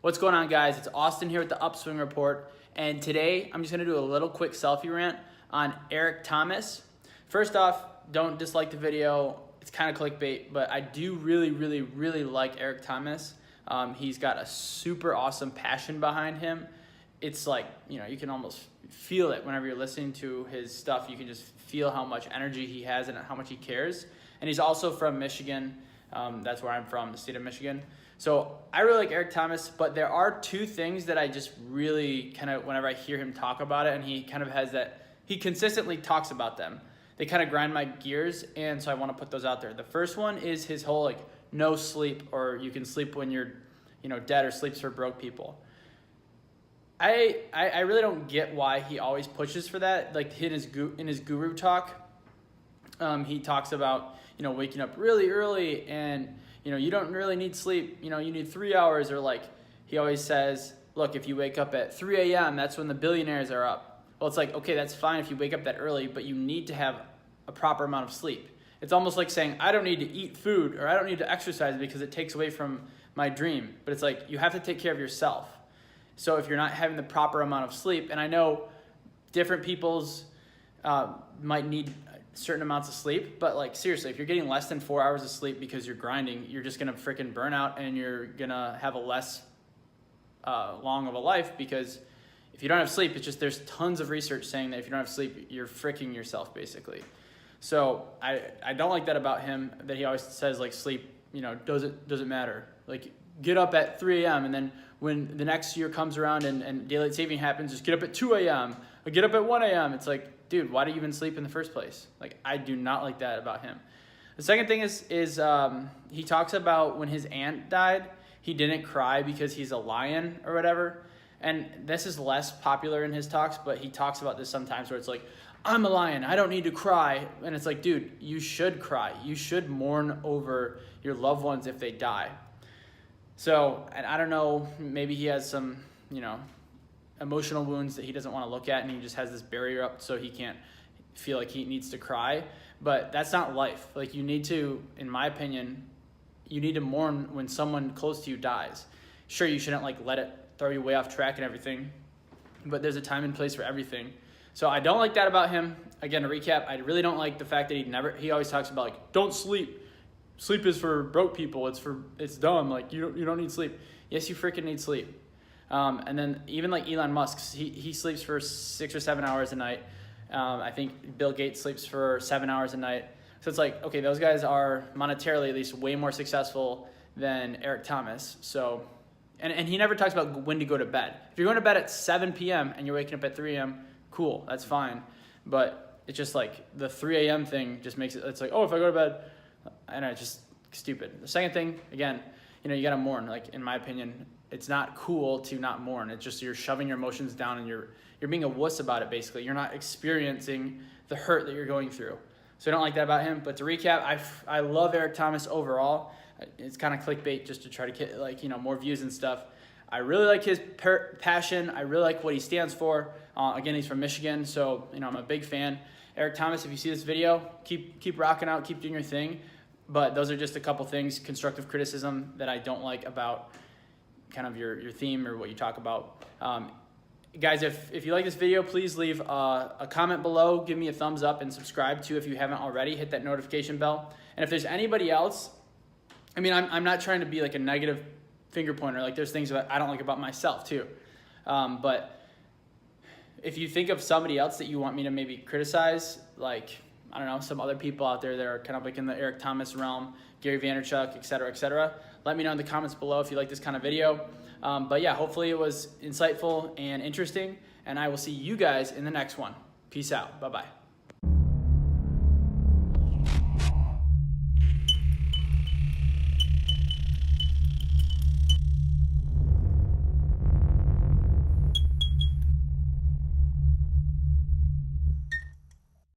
What's going on, guys? It's Austin here with the Upswing Report, and today I'm just going to do a little quick selfie rant on Eric Thomas. First off, don't dislike the video. It's kind of clickbait, but I do really like Eric Thomas. He's got a super awesome passion behind him. It's like, you can almost feel it whenever you're listening to his stuff. You can just feel how much energy he has and how much he cares. And he's also from Michigan. That's where I'm from, the state of Michigan. So I really like Eric Thomas, but there are two things that I just really kind of, whenever I hear him talk about it, and he kind of has that, he consistently talks about them. They kind of grind my gears, and so I want to put those out there. The first one is his whole no sleep, or you can sleep when you're dead, or sleeps for broke people. I really don't get why he always pushes for that. Like in his guru talk, he talks about waking up really early, and you don't really need sleep. You need 3 hours, or he always says, look, if you wake up at 3 a.m., that's when the billionaires are up. Well, it's like, okay, that's fine if you wake up that early, but you need to have a proper amount of sleep. It's almost like saying, I don't need to eat food, or I don't need to exercise because it takes away from my dream. But it's like, you have to take care of yourself. So if you're not having the proper amount of sleep, and I know different people's might need certain amounts of sleep, but seriously, if you're getting less than 4 hours of sleep because you're grinding, you're just gonna freaking burn out, and you're gonna have a less long of a life, because if you don't have sleep, it's just, there's tons of research saying that if you don't have sleep, you're fricking yourself basically. So I don't like that about him, that he always says sleep, doesn't matter. Get up at 3 a.m. and then when the next year comes around and daylight saving happens, just get up at 2 a.m. or get up at 1 a.m. It's like, dude, why do you even sleep in the first place? I do not like that about him. The second thing is he talks about when his aunt died, he didn't cry because he's a lion or whatever. And this is less popular in his talks, but he talks about this sometimes where it's like, I'm a lion, I don't need to cry. And it's like, dude, you should cry. You should mourn over your loved ones if they die. So, and I don't know, maybe he has some, emotional wounds that he doesn't want to look at, and he just has this barrier up so he can't feel like he needs to cry. But that's not life. You need to, in my opinion, you need to mourn when someone close to you dies. Sure, you shouldn't let it throw you way off track and everything, but there's a time and place for everything. So I don't like that about him. Again, to recap, I really don't like the fact that he always talks about don't sleep. Sleep is for broke people. It's dumb. You don't need sleep. Yes, you freaking need sleep. And then even Elon Musk, he sleeps for 6 or 7 hours a night. I think Bill Gates sleeps for 7 hours a night. So it's like, okay, those guys are monetarily at least way more successful than Eric Thomas. So, and he never talks about when to go to bed. If you're going to bed at 7 p.m. and you're waking up at 3 a.m., cool, that's fine. But it's just the 3 a.m. thing just makes it, it's like, oh, if I go to bed, and it's just stupid. The second thing, again, you got to mourn. In my opinion, it's not cool to not mourn. It's just you're shoving your emotions down, and you're being a wuss about it, basically. You're not experiencing the hurt that you're going through. So I don't like that about him. But to recap, I love Eric Thomas overall. It's kind of clickbait just to try to get more views and stuff. I really like his passion. I really like what he stands for. Again, he's from Michigan, so I'm a big fan. Eric Thomas, if you see this video, keep rocking out, keep doing your thing. But those are just a couple things, constructive criticism, that I don't like about kind of your theme or what you talk about. Guys, if you like this video, please leave a comment below. Give me a thumbs up and subscribe too if you haven't already. Hit that notification bell. And if there's anybody else, I'm not trying to be a negative finger pointer. There's things that I don't like about myself too. But if you think of somebody else that you want me to maybe criticize, I don't know, some other people out there that are kind of in the Eric Thomas realm, Gary Vaynerchuk, et cetera, let me know in the comments below if you like this kind of video. But yeah, hopefully it was insightful and interesting, and I will see you guys in the next one. Peace out. Bye-bye.